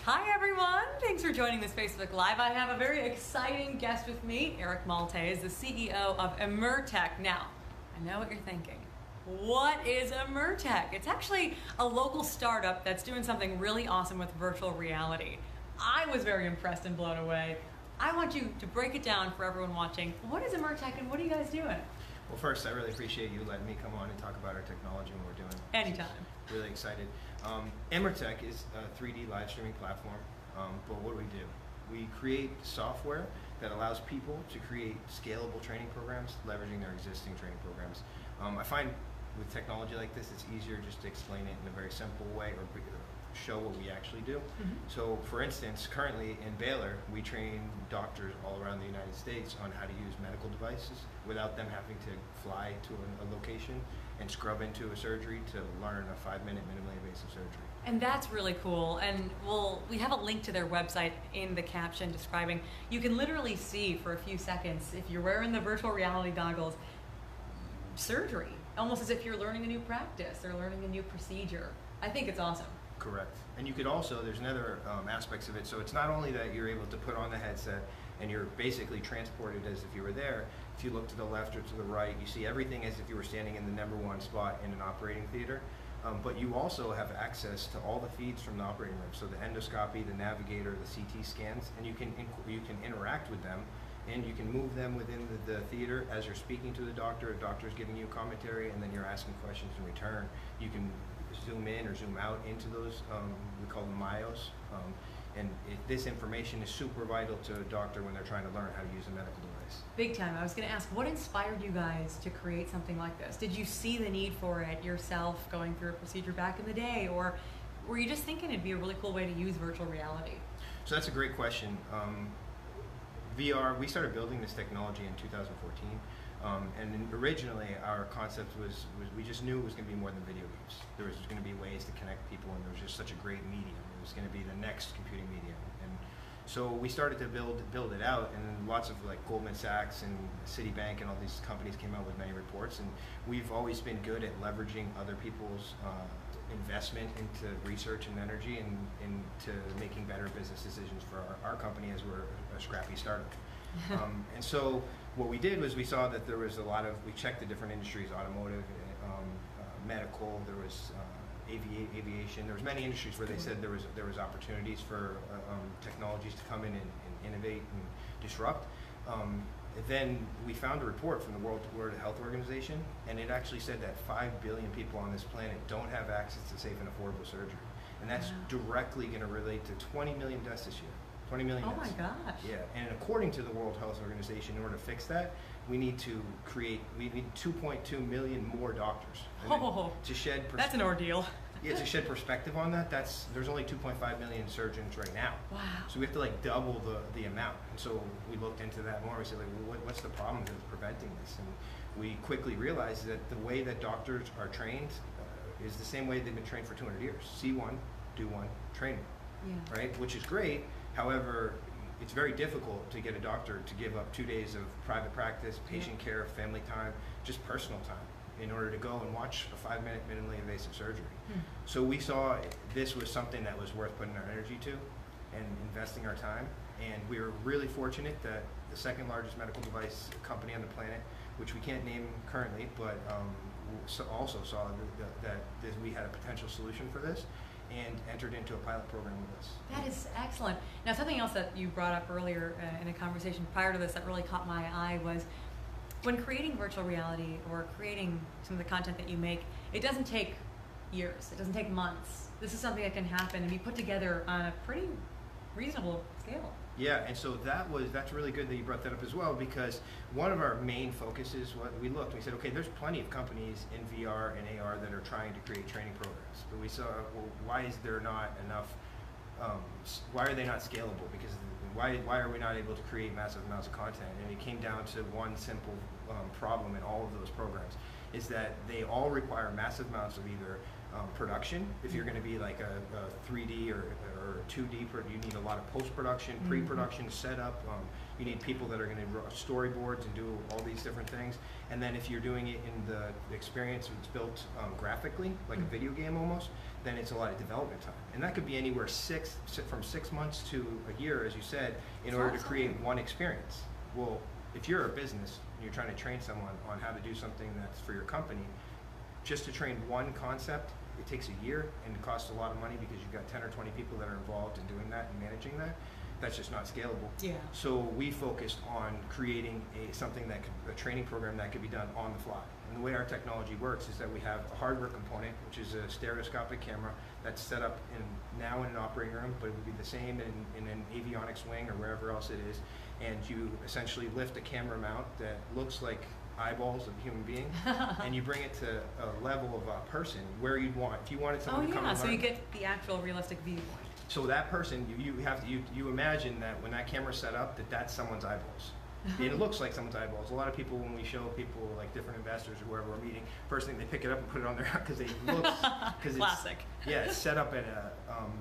Hi everyone, thanks for joining this Facebook Live. I have a very exciting guest with me, Erik Maltais, the CEO of Immertec. Now, I know what you're thinking. What is Immertec? It's actually a local startup that's doing something really awesome with virtual reality. I was very impressed and blown away. I want you to break it down for everyone watching. What is Immertec and what are you guys doing? Well, first, I really appreciate you letting me come on and talk about our technology and what we're doing. Anytime. Really excited. Immertec is a 3D live streaming platform, but what do? We create software that allows people to create scalable training programs, leveraging their existing training programs. I find with technology like this, it's easier just to explain it in a very simple way or show what we actually do. So for instance, currently in Baylor, we train doctors all around the United States on how to use medical devices without them having to fly to a location and scrub into a surgery to learn a 5-minute minimally invasive surgery. And that's really cool. And we have a link to their website in the caption describing, you can literally see for a few seconds, if you're wearing the virtual reality goggles, surgery, almost as if you're learning a new practice or learning a new procedure. I think it's awesome. Correct. And you could also, there's another aspects of it, so it's not only that you're able to put on the headset and you're basically transported as if you were there. If you look to the left or to the right, you see everything as if you were standing in the #1 spot in an operating theater. But you also have access to all the feeds from the operating room, so the endoscopy, the navigator, the CT scans, and you can interact with them, and you can move them within the theater as you're speaking to the doctor's giving you commentary, and then you're asking questions in return. You can zoom in or zoom out into those, we call them myos, and this information is super vital to a doctor when they're trying to learn how to use a medical device. Big time. I was going to ask, what inspired you guys to create something like this? Did you see the need for it yourself going through a procedure back in the day, or were you just thinking it'd be a really cool way to use virtual reality? So that's a great question. VR, we started building this technology in 2014, and originally our concept was we just knew it was going to be more than video games. There was going to be ways to connect people, and there was just such a great medium. It was going to be the next computing medium, and so we started to build it out, and then lots of like Goldman Sachs and Citibank and all these companies came out with many reports, and we've always been good at leveraging other people's investment into research and energy and into making better business decisions for our company as we're a scrappy startup. And so what we did was we saw that there was we checked the different industries, automotive, medical, there was aviation, there was many industries where they said there was opportunities for technologies to come in and innovate and disrupt. Then we found a report from the World Health Organization, and it actually said that 5 billion people on this planet don't have access to safe and affordable surgery. And that's directly going to relate to 20 million deaths this year. 20 million deaths. Oh my gosh. Yeah, and according to the World Health Organization, in order to fix that, we need 2.2 million more doctors. To shed that's an ordeal. Yeah, to shed perspective on that, there's only 2.5 million surgeons right now. Wow. So we have to like double the amount. And so we looked into that more. We said, like, well, what's the problem that's preventing this? And we quickly realized that the way that doctors are trained is the same way they've been trained for 200 years. See one, do one, train one. Yeah. Right? Which is great. However, it's very difficult to get a doctor to give up 2 days of private practice, patient care, family time, just personal time, in order to go and watch a 5-minute minimally invasive surgery. So we saw this was something that was worth putting our energy to and investing our time. And we were really fortunate that the second largest medical device company on the planet, which we can't name currently, but also saw that we had a potential solution for this and entered into a pilot program with us. That is excellent. Now, something else that you brought up earlier in a conversation prior to this that really caught my eye was when creating virtual reality or creating some of the content that you make, it doesn't take years, it doesn't take months. This is something that can happen and be put together on a pretty reasonable scale. Yeah, and so that's really good that you brought that up as well, because one of our main focuses, we said, okay, there's plenty of companies in VR and AR that are trying to create training programs, but we saw, well, why is there not enough, why are they not scalable? Because why are we not able to create massive amounts of content? And it came down to one simple problem in all of those programs, is that they all require massive amounts of either production, if you're going to be like a 3D or 2D. You need a lot of post-production, pre-production, setup. You need people that are going to draw storyboards and do all these different things. And then if you're doing it in the experience that's built graphically, like a video game almost, then it's a lot of development time. And that could be anywhere from 6 months to a year, as you said, in order to create one experience. Well, if you're a business and you're trying to train someone on how to do something that's for your company, just to train one concept, it takes a year and it costs a lot of money because you've got 10 or 20 people that are involved in doing that and managing that. That's just not scalable. Yeah. So we focused on creating a training program that could be done on the fly. And the way our technology works is that we have a hardware component, which is a stereoscopic camera that's set up now in an operating room, but it would be the same in an avionics wing or wherever else it is. And you essentially lift a camera mount that looks like eyeballs of a human being, and you bring it to a level of a person where you'd want. If you wanted someone to come and learn, so you get the actual realistic viewpoint. So that person, you imagine that when that camera's set up, that's someone's eyeballs. And it looks like someone's eyeballs. A lot of people, when we show people, like different investors or whoever we're meeting, first thing they pick it up and put it on their because it looks classic. It's set up at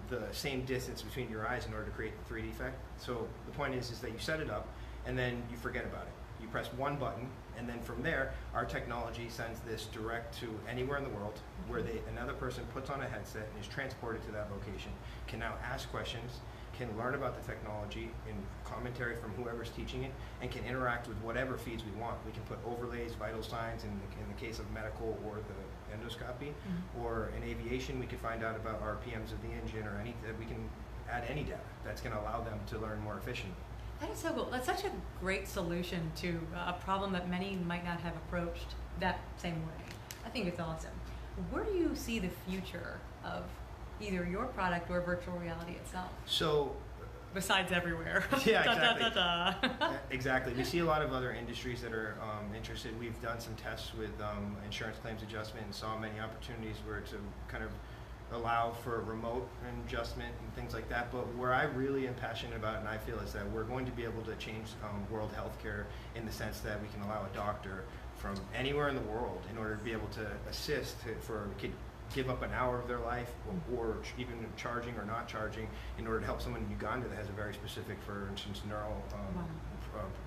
the same distance between your eyes in order to create the 3D effect. So the point is that you set it up and then you forget about it. You press one button, and then from there, our technology sends this direct to anywhere in the world where another person puts on a headset and is transported to that location, can now ask questions, can learn about the technology in commentary from whoever's teaching it, and can interact with whatever feeds we want. We can put overlays, vital signs in the case of medical or the endoscopy, or in aviation, we can find out about RPMs of the engine or we can add any data that's going to allow them to learn more efficiently. That is so cool. That's such a great solution to a problem that many might not have approached that same way. I think it's awesome. Where do you see the future of either your product or virtual reality itself? So, besides everywhere. Yeah, exactly. Exactly. We see a lot of other industries that are interested. We've done some tests with insurance claims adjustment and saw many opportunities where to kind of allow for remote adjustment and things like that. But where I really am passionate about, and I feel, is that we're going to be able to change world healthcare in the sense that we can allow a doctor from anywhere in the world in order to be able to assist could give up an hour of their life or even charging or not charging in order to help someone in Uganda that has a very specific, for instance, neural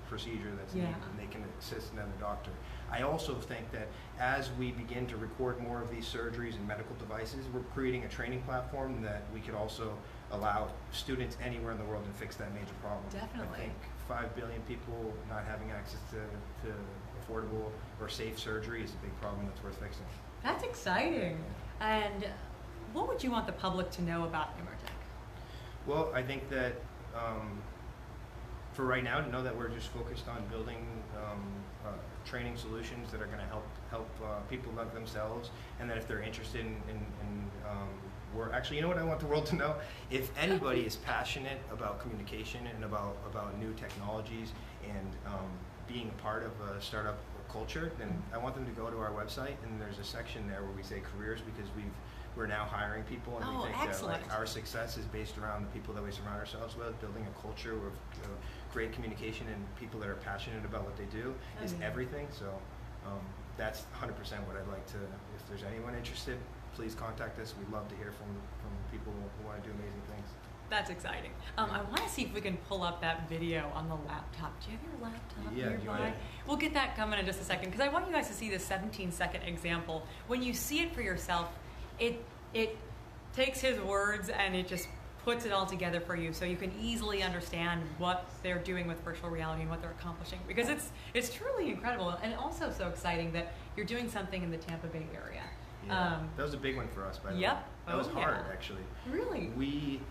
procedure that's needed, and they can assist another doctor. I also think that as we begin to record more of these surgeries and medical devices, we're creating a training platform that we could also allow students anywhere in the world to fix that major problem. Definitely. I think 5 billion people not having access to affordable or safe surgery is a big problem that's worth fixing. That's exciting. And what would you want the public to know about Immertec? Well, I think that for right now, to know that we're just focused on building training solutions that are going to help people love themselves, and that if they're interested in we're actually, you know what I want the world to know? If anybody is passionate about communication and about new technologies and being a part of a startup culture, then I want them to go to our website, and there's a section there where we say careers, because we're now hiring people, and we think excellent. that our success is based around the people that we surround ourselves with. Building a culture of great communication and people that are passionate about what they do is everything. So that's 100% what I'd like to. If there's anyone interested, please contact us. We'd love to hear from people who want to do amazing things. That's exciting. I want to see if we can pull up that video on the laptop. Do you have your laptop nearby? We'll get that coming in just a second, because I want you guys to see this 17-second example. When you see it for yourself, it takes his words and it just puts it all together for you, so you can easily understand what they're doing with virtual reality and what they're accomplishing. Because it's truly incredible, and also so exciting that you're doing something in the Tampa Bay area. Yeah, that was a big one for us, by the way. That was hard, actually. Really? We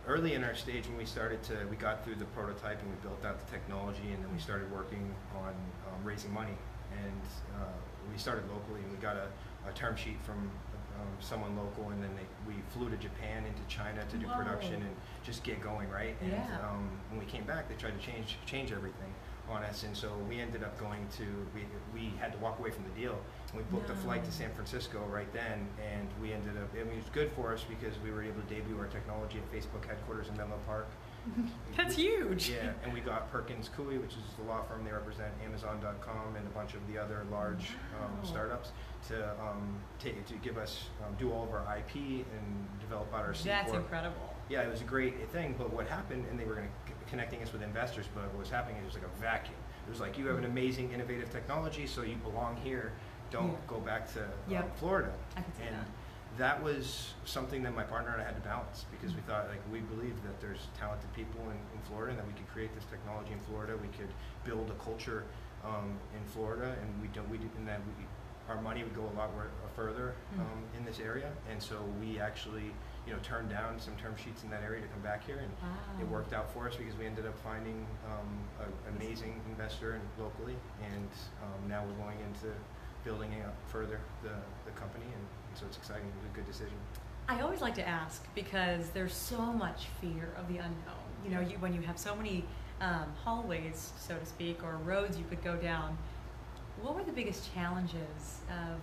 early in our stage, when we got through the prototype and we built out the technology, and then we started working on raising money, and we started locally, and we got a term sheet from someone local, and then we flew to Japan, into China to do production and just get going, right? And when we came back, they tried to change everything on us, and so we ended up we had to walk away from the deal, and we booked a flight to San Francisco right then, and it was good for us because we were able to debut our technology at Facebook headquarters in Menlo Park, That's huge. Yeah, and we got Perkins Coie, which is the law firm. They represent Amazon.com and a bunch of the other large startups to give us do all of our IP and develop out our C That's Corp. incredible. Yeah, it was a great thing. But what happened, and they were connecting us with investors, but what was happening, it was like a vacuum. It was like, you have an amazing, innovative technology, so you belong here. Don't go back to Florida. I can see and that. That was something that my partner and I had to balance, because we thought, like, we believe that there's talented people in Florida and that we could create this technology in Florida. We could build a culture in Florida, and our money would go a lot further in this area. And so we actually, turned down some term sheets in that area to come back here, and it worked out for us because we ended up finding an amazing investor locally, and now we're going into building out further the company, and so it's exciting. It was a good decision. I always like to ask, because there's so much fear of the unknown. When you have so many hallways, so to speak, or roads you could go down, what were the biggest challenges of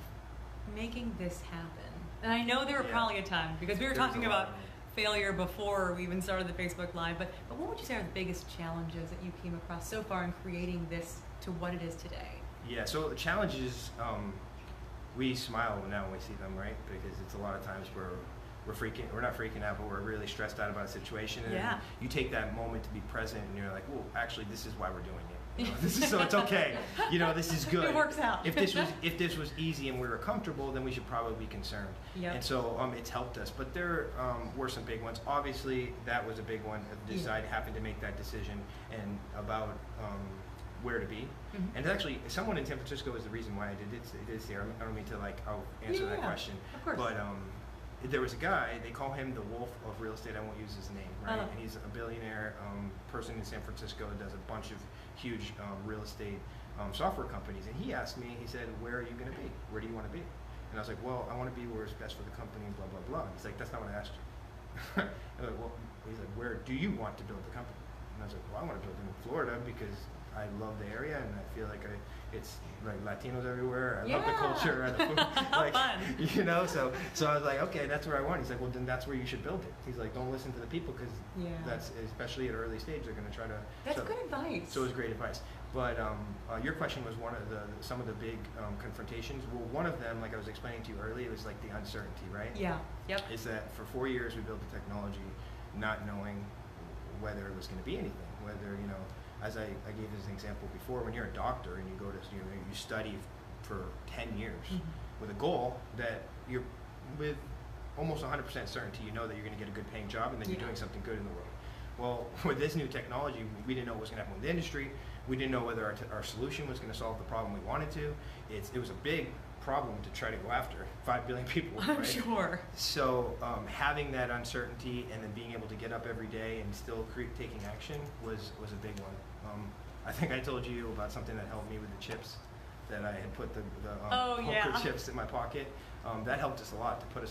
making this happen? And I know there were probably a time, because we were talking about failure before we even started the Facebook Live, but what would you say are the biggest challenges that you came across so far in creating this to what it is today? Yeah, so the challenges, we smile now when we see them, right? Because it's a lot of times we're not freaking out, but we're really stressed out about a situation. And you take that moment to be present, and you're like, well, actually, this is why we're doing it. So it's okay. This is good. It works out. If this was easy and we were comfortable, then we should probably be concerned. Yep. And so it's helped us. But there were some big ones. Obviously, that was a big one. Having to make that decision and about where to be. And actually, someone in San Francisco is the reason why I did this here. I don't mean to I'll answer that question. Of course. But there was a guy, they call him the wolf of real estate. I won't use his name, right? And he's a billionaire person in San Francisco that does a bunch of huge real estate software companies. And he asked me, he said, where are you going to be? Where do you want to be? And I was like, well, I want to be where it's best for the company, blah, blah, blah. He's like, that's not what I asked you. He's like, where do you want to build the company? And I was like, well, I want to build it in Florida because I love the area, and I feel like it's like Latinos everywhere. I love the culture and the food. Fun. So I was like, okay, that's where I want. He's like, well, then that's where you should build it. He's like, don't listen to the people, because that's, especially at an early stage, they're going to try to. That's good advice. So it was great advice. But your question was some of the big confrontations. Well, one of them, like I was explaining to you earlier, it was like the uncertainty, right? Yeah. Yep. Is that for 4 years we built the technology, not knowing whether it was going to be anything, whether as I gave this example before, when you're a doctor and you go to you study for 10 years with a goal that you're with almost 100% certainty, that you're going to get a good paying job, and then you're doing something good in the world. Well, with this new technology, we didn't know what was going to happen with the industry. We didn't know whether our solution was going to solve the problem we wanted to. It was a big problem to try to go after 5 billion people. I'm right? sure. So having that uncertainty and then being able to get up every day and still taking action was a big one. I think I told you about something that helped me with the chips, that I had put the poker chips in my pocket. That helped us a lot to put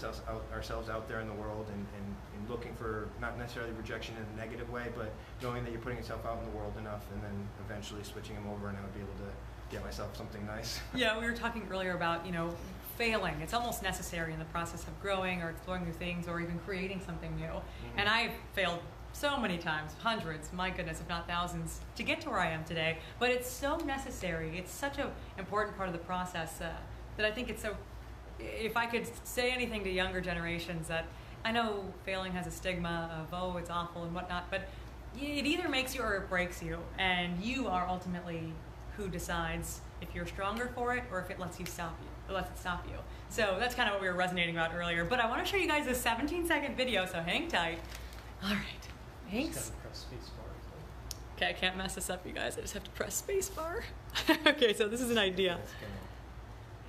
ourselves out there in the world and looking for not necessarily rejection in a negative way, but knowing that you're putting yourself out in the world enough, and then eventually switching them over, and I would be able to get myself something nice. Yeah, we were talking earlier about, failing. It's almost necessary in the process of growing or exploring new things or even creating something new. And I've failed so many times, hundreds, my goodness, if not thousands, to get to where I am today. But it's so necessary. It's such an important part of the process that I think it's so, if I could say anything to younger generations, that I know failing has a stigma of, oh, it's awful and whatnot, but it either makes you or it breaks you. And you are ultimately who decides if you're stronger for it or if it lets it stop you. So that's kind of what we were resonating about earlier. But I want to show you guys a 17-second video, so hang tight. All right, thanks. Okay, I can't mess this up, you guys. I just have to press space bar. Okay, so this is an idea.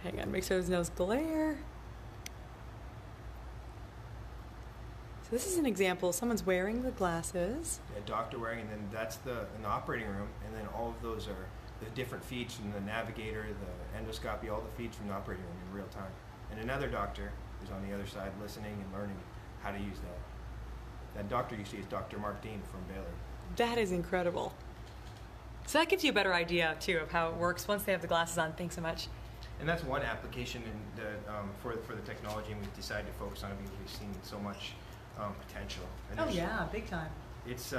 Hang on, make sure there's no glare. So this is an example. Someone's wearing the glasses. A doctor wearing, and then that's in the operating room, and then all of those are the different feeds from the navigator, the endoscopy, all the feeds from the operating room in real time. And another doctor is on the other side listening and learning how to use that. That doctor you see is Dr. Mark Dean from Baylor. That is incredible. So that gives you a better idea, too, of how it works once they have the glasses on. Thanks so much. And that's one application for the technology, and we've decided to focus on it because we've seen so much potential. And big time. it's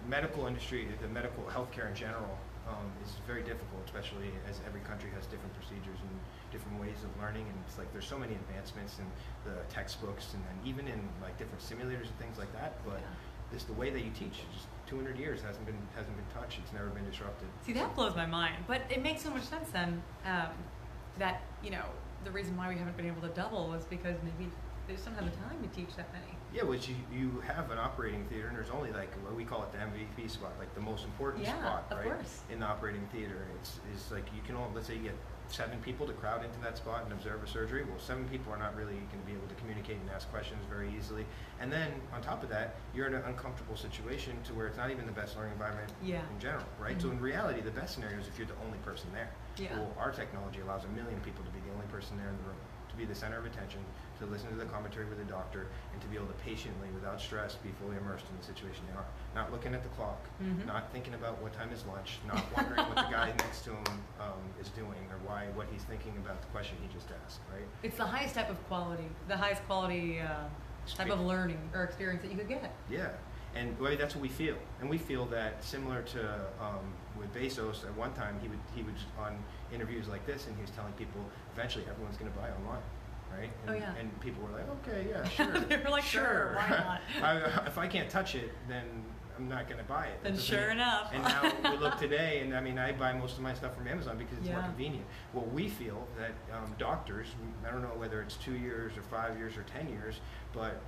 medical industry, the medical healthcare in general, is very difficult, especially as every country has different procedures and different ways of learning, and it's like there's so many advancements in the textbooks and then even in like different simulators and things like that, but this the way that you teach, just 200 years hasn't been touched, it's never been disrupted. See, that blows my mind, but it makes so much sense then, that, you know, the reason why we haven't been able to double is because maybe they just don't have the time to teach that many. Yeah, which you have an operating theater, and there's only like what we call it the MVP spot, like the most important spot, right? Of course. In the operating theater, it's like you can only, let's say you get 7 people to crowd into that spot and observe a surgery. Well, 7 people are not really going to be able to communicate and ask questions very easily. And then on top of that, you're in an uncomfortable situation to where it's not even the best learning environment in general, right? So in reality, the best scenario is if you're the only person there. Well, our technology allows 1 million people to be the only person there in the room, to be the center of attention, to listen to the commentary with the doctor, and to be able to patiently, without stress, be fully immersed in the situation they are. Not looking at the clock, not thinking about what time is lunch, not wondering what the guy next to him is doing or what he's thinking about the question he just asked, right? It's the highest type of quality, the highest quality type of learning or experience that you could get. Yeah, and well, that's what we feel. And we feel that similar to with Bezos, at one time he would on interviews like this, and he was telling people eventually everyone's going to buy online. Right? And, and people were like, okay, yeah, sure. They were like, sure, why not? If I can't touch it, then I'm not going to buy it. Then sure enough. And now we look today, and I mean, I buy most of my stuff from Amazon because it's more convenient. Well, we feel that doctors, I don't know whether it's 2 years or 5 years or 10 years, but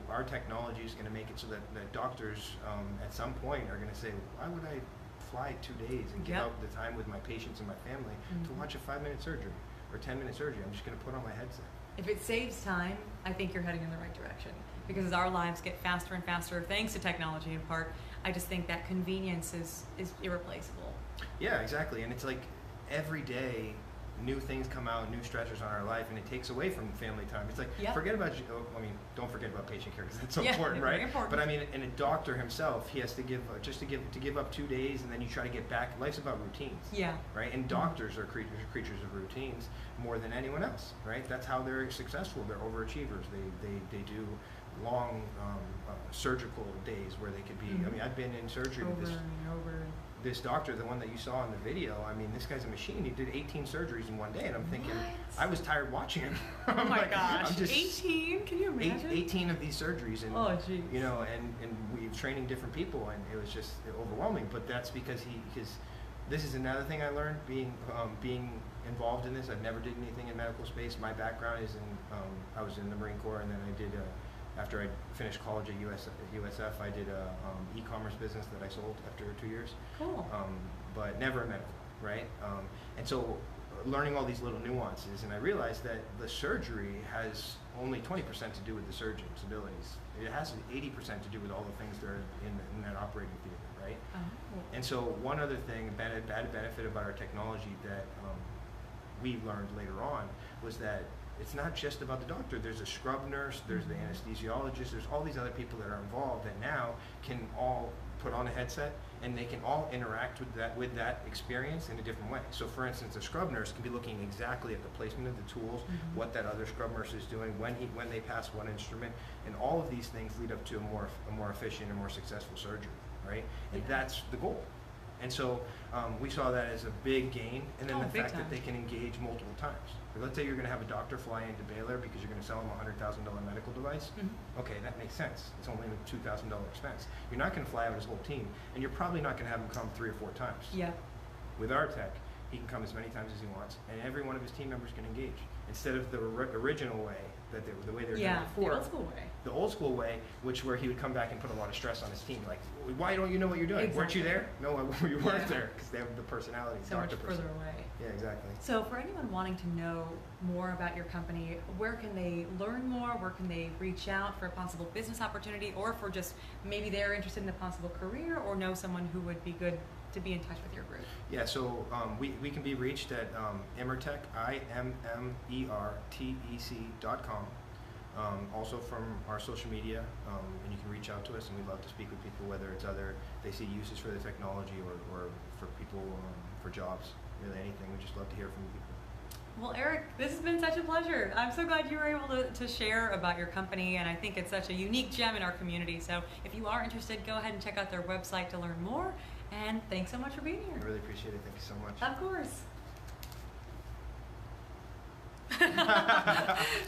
our technology is going to make it so that doctors at some point are going to say, why would I fly 2 days and give up the time with my patients and my family to watch a 5-minute surgery or 10-minute surgery? I'm just going to put on my headset. If it saves time, I think you're heading in the right direction. Because as our lives get faster and faster, thanks to technology in part, I just think that convenience is irreplaceable. Yeah, exactly. And it's like every day new things come out, new stressors on our life, and it takes away from family time. It's like, forget about, I mean, don't forget about patient care because it's so important, right? Important. But I mean, and a doctor himself, he has to give, just to give up 2 days, and then you try to get back. Life's about routines. Yeah. Right? And doctors are creatures of routines more than anyone else, right? That's how they're successful. They're overachievers. They do long surgical days where they could be, I mean, I've been in surgery with this doctor, the one that you saw in the video. I mean, this guy's a machine. He did 18 surgeries in one day, and I'm thinking, I was tired watching him. Oh my gosh, 18? Can you imagine? 18 of these surgeries, and you know, and we're training different people, and it was just overwhelming. But that's because this is another thing I learned being involved in this. I've never did anything in medical space. My background is in I was in the Marine Corps, and then I did after I finished college at USF, I did a e-commerce business that I sold after 2 years. Cool. But never in medical, right? And so learning all these little nuances, and I realized that the surgery has only 20% to do with the surgeon's abilities. It has 80% to do with all the things that are in that operating theater, right? Oh. And so one other thing, a bad benefit about our technology that we learned later on was that it's not just about the doctor. There's a scrub nurse, there's the anesthesiologist, there's all these other people that are involved that now can all put on a headset, and they can all interact with that experience in a different way. So for instance, a scrub nurse can be looking exactly at the placement of the tools, what that other scrub nurse is doing, when they pass one instrument, and all of these things lead up to a more efficient and more successful surgery, right? And that's the goal. And so we saw that as a big gain, and then the fact that they can engage multiple times. Like, let's say you're going to have a doctor fly into Baylor because you're going to sell them a $100,000 medical device. Okay, that makes sense. It's only a $2,000 expense. You're not going to fly out his whole team, and you're probably not going to have him come 3 or 4 times. Yeah. With our tech, he can come as many times as he wants, and every one of his team members can engage. Instead of the original way, the way they were doing it before. The old school way. The old school way, where he would come back and put a lot of stress on his team. Like, why don't you know what you're doing? Weren't you there? No, you weren't there, because they have the personality. So much further away. Yeah, exactly. So for anyone wanting to know more about your company, where can they learn more? Where can they reach out for a possible business opportunity, or for just maybe they're interested in a possible career, or know someone who would be good to be in touch with your group? Yeah, so we can be reached at Immertec, IMMERTEC.com. Also from our social media, and you can reach out to us, and we'd love to speak with people, whether it's they see uses for the technology or for people for jobs, really anything. We just love to hear from people. Well, Erik, this has been such a pleasure. I'm so glad you were able to share about your company, and I think it's such a unique gem in our community. So if you are interested, go ahead and check out their website to learn more. And thanks so much for being here. I really appreciate it. Thank you so much. Of course.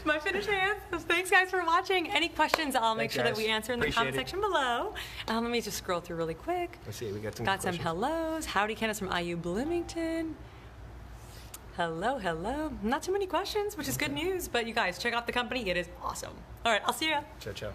My finished hands. Thanks, guys, for watching. Any questions, I'll make sure that we answer in the comment section below. Let me just scroll through really quick. Let's see, we got some questions. Hellos. Howdy, Candace from IU Bloomington. Hello, hello. Not too many questions, which is good news, but you guys, check out the company. It is awesome. All right, I'll see you. Ciao, ciao.